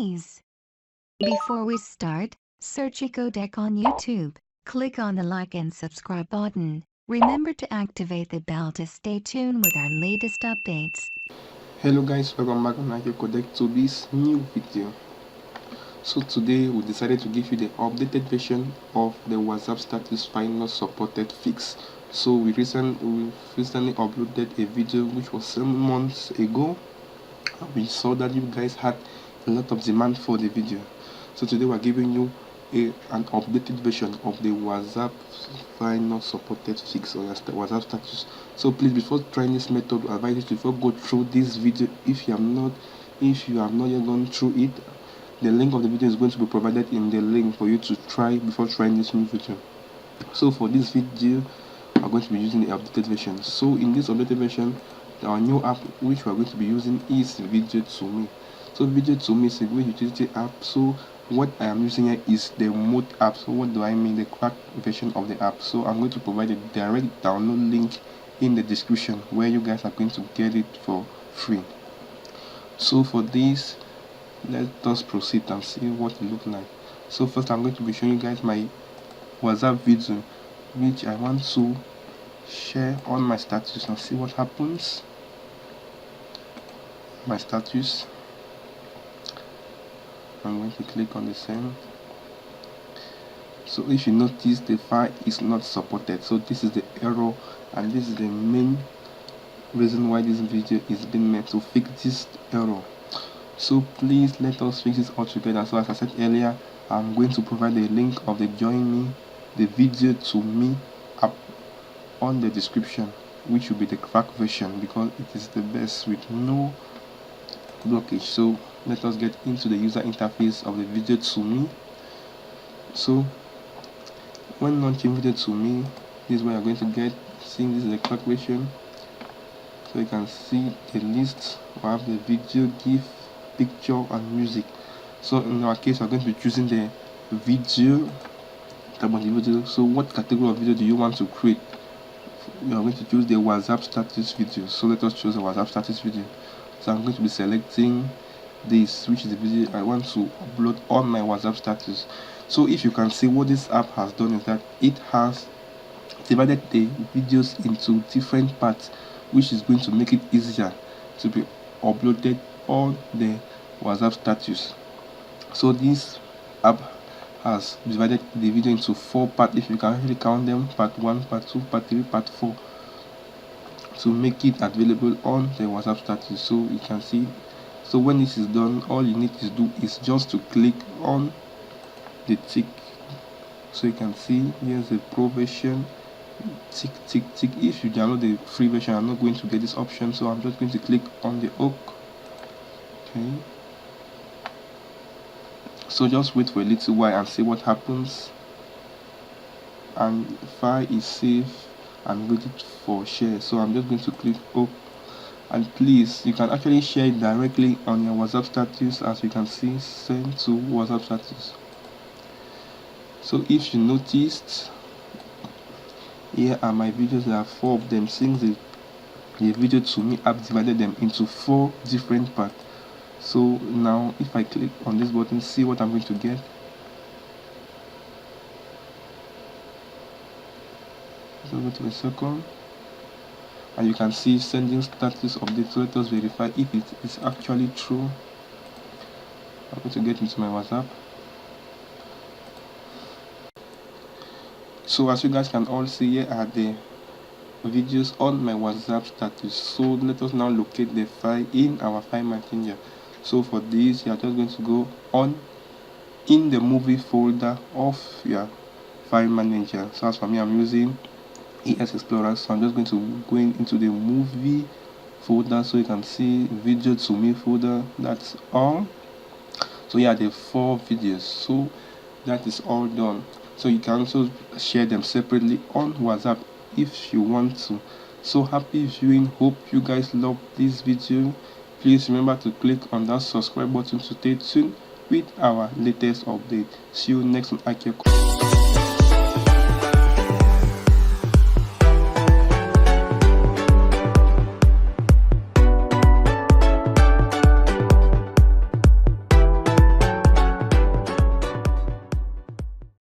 please. Before we start, search IQcodec on YouTube. Click on the like and subscribe button. Remember to activate the bell to stay tuned with our latest updates. Hello guys, welcome back on IQcodec to this new video. So today we decided to give you the updated version of the WhatsApp status find not supported fix. So we recently uploaded a video which was 7 months ago. We saw that you guys had a lot of demand for the video. So today we're giving you an updated version of the WhatsApp find not supported fix or your WhatsApp status. So please, before trying this method, I advise you to go through this video. If you have not yet gone through it, the link of the video is going to be provided in the link for you to try before trying this new video. So for this video, we're going to be using the updated version. So in this updated version, our new app which we're going to be using is Video to Me. So Video to Me is a great utility app. So what I am using here is the mode app. So what do I mean? The cracked version of the app. So I'm going to provide a direct download link in the description where you guys are going to get it for free. So for this, let us proceed and see what it looks like. So first, I'm going to be showing you guys my WhatsApp video which I want to share on my status and see what happens. My status, I'm going to click on the send. So if you notice, the file is not supported. So this is the error, and this is the main reason why this video is being made, to fix this error. So please let us fix this all together. So as I said earlier, I'm going to provide the link of the Join Me, the Video to Me app on the description, which will be the cracked version because it is the best with no blockage. So let us get into the user interface of the Video to Me. So when launching Video to Me, this is where you're going to get, seeing this is the cracked version. So you can see the list. We have the video, GIF, picture and music. So in our case, we're going to be choosing the video, tab on the video. So what category of video do you want to create? We are going to choose the WhatsApp status video. So let us choose the WhatsApp status video. So I'm going to be selecting this, which is the video I want to upload on my WhatsApp status. So if you can see, what this app has done is that it has divided the videos into different parts, which is going to make it easier to be uploaded on the WhatsApp status. So this app has divided the video into 4 parts, if you can actually count them: part 1, part 2, part 3, part 4, to make it available on the WhatsApp status. So you can see, so when this is done, all you need to do is just to click on the tick. So you can see here's the pro version, tick tick tick. If you download the free version, I'm not going to get this option, so I'm just going to click on the OK. Okay, so just wait for a little while and see what happens. And the file is safe and ready for share, so I'm just going to click OK. And please, you can actually share it directly on your WhatsApp status. As you can see, send to WhatsApp status. So if you noticed, here are my videos. There are 4 of them, since the Video to Me app divided them into 4 different parts. So now if I click on this button, see what I'm going to get. So wait a second, and you can see sending status update. So let us verify if it is actually true. I'm going to get into my WhatsApp. So as you guys can all see, here are the videos on my WhatsApp status. So let us now locate the file in our file manager. So for this, you are just going to go on in the movie folder of your file manager. So as for me, I'm using ES Explorer, so I'm just going to go into the movie folder. So you can see Video to Me folder. That's all. So yeah, the 4 videos. So that is all done. So you can also share them separately on WhatsApp if you want to. So happy viewing. Hope you guys love this video. Please remember to click on that subscribe button to stay tuned with our latest update. See you next on IQcodec.